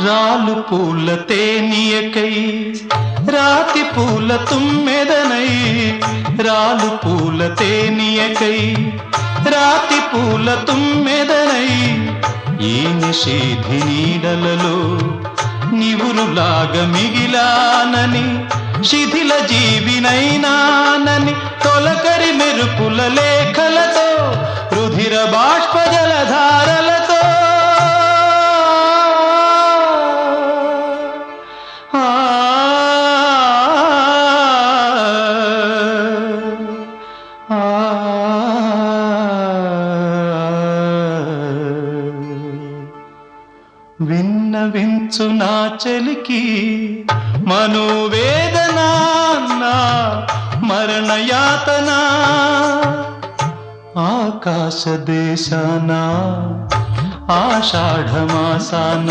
రాలు పూల తేనియకై రాతి పూల తుమ్మెదనై రాలు పూల తేనియకై రాతి పూల తుమ్మెదనై ఈ నిషేధి నీడలలో నివురులాగా మిగిలానని శిథిల జీవినైనానని తొలకరి మెరుపుల లేఖలతో రుధిర బాష్ప జలధారలతో విన్నవించు నా చలికి మనోవేదన మరణయాతన ఆకాశ దేశాన ఆషాఢమాసాన